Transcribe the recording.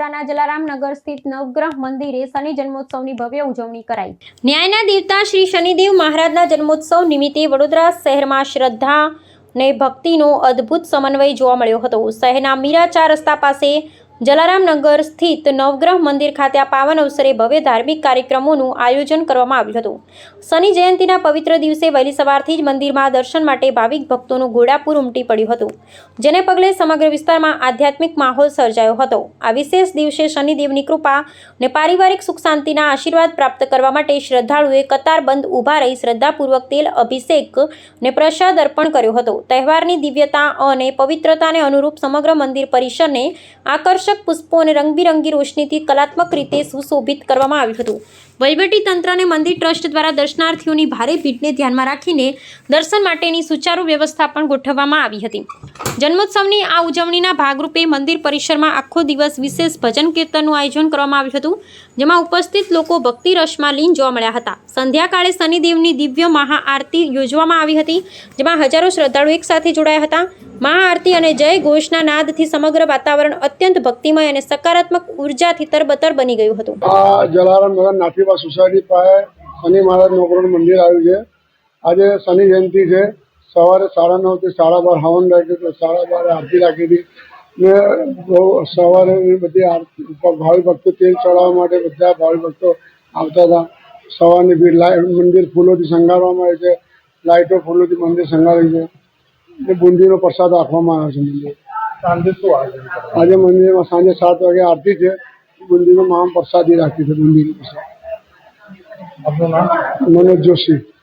શાળાના જલારામ નગર સ્થિત નવગ્રહ મંદિરે શનિ જન્મોત્સવની ભવ્ય ઉજવણી કરાઈ। ન્યાયના દેવતા શ્રી શનિદેવ મહારાજના જન્મોત્સવ નિમિત્તે વડોદરા શહેરમાં શ્રદ્ધા અને ભક્તિનો અદ્ભુત સમન્વય જોવા મળ્યો હતો। શહેરના મીરા 4 રસ્તા પાસે જલારામ નગર સ્થિત નવગ્રહ મંદિર ખાતે આ પાવન અવસરે ભવ્ય ધાર્મિક કાર્યક્રમોનું આયોજન કરવામાં આવ્યું હતું। શનિ જયંતિના પવિત્ર દિવસે વહેલી સવારથી જ મંદિરમાં દર્શન માટે ભાવિક ભક્તોનું ઘોડાપૂર ઉમટી પડ્યું હતું, જેને પગલે સમગ્ર વિસ્તારમાં આધ્યાત્મિક માહોલ સર્જાયો હતો। આ વિશેષ દિવસે શનિદેવની કૃપા અને પારિવારિક સુખ શાંતિના આશીર્વાદ પ્રાપ્ત કરવા માટે શ્રદ્ધાળુઓએ કતારબંધ ઊભા રહી શ્રદ્ધાપૂર્વક તેલ અભિષેક અને પ્રસાદ અર્પણ કર્યો હતો। તહેવારની દિવ્યતા અને પવિત્રતાને અનુરૂપ સમગ્ર મંદિર પરિસરને આકર્ષક પુષ્પો અને રંગબેરંગી રોશનીથી કલાત્મક રીતે સુશોભિત કરવામાં આવ્યું હતું। વહીવટી તંત્ર અને મંદિર ટ્રસ્ટ દ્વારા દર્શનાર્થીઓની ભારે ભીડને ધ્યાનમાં રાખીને દર્શન માટેની સુચારુ વ્યવસ્થા પણ ગોઠવવામાં આવી હતી। જન્મોત્સવની આ ઉજવણીના ભાગરૂપે મંદિર પરિસરમાં આખો દિવસ વિશેષ ભજન કીર્તનનું આયોજન કરવામાં આવ્યું હતું, જેમાં ઉપસ્થિત લોકો ભક્તિ રસમાં લીન જોવા મળ્યા હતા। સંધ્યાકાળે શનિદેવની દિવ્ય મહાઆરતી યોજવામાં આવી હતી, જેમાં હજારો શ્રદ્ધાળુઓ એકસાથે જોડાયા હતા। મહાઆરતી અને જય ઘોષના નાદથી સમગ્ર વાતાવરણ અત્યંત ભક્તિમય અને સકારાત્મક ઉર્જાથી તરબતર બની ગયું હતું। આ જલારામ નગર નાથીબા સોસાયટી પાસે શનિ મહારાજ નવગ્રહ મંદિર આવ્યું છે। આજે શનિ જયંતિ છે। સવારે 9:30 થી 12:30 હવન રાખ્યું તો 12:30 આરતી રાખી હતી ને સવારે બધી આરતી ભાવિ ભક્તો તેલ ચડાવવા માટે બધા ભાવિ ભક્તો આવતા હતા। સવારની ભીડ મંદિર ફૂલોથી શણગારવામાં આવે છે, લાઇટો ફૂલોથી મંદિર શણગાર્યું છે ને બુંદીનો પ્રસાદ રાખવામાં આવે છે। મંદિર સાંજે શું આજે મંદિરમાં સાંજે 7 વાગે આરતી છે, બુંદીનો મહાન પ્રસાદી રાખી છે। બુંદીનો પ્રસાદ। આપનું નામ? મનોજ જોશી।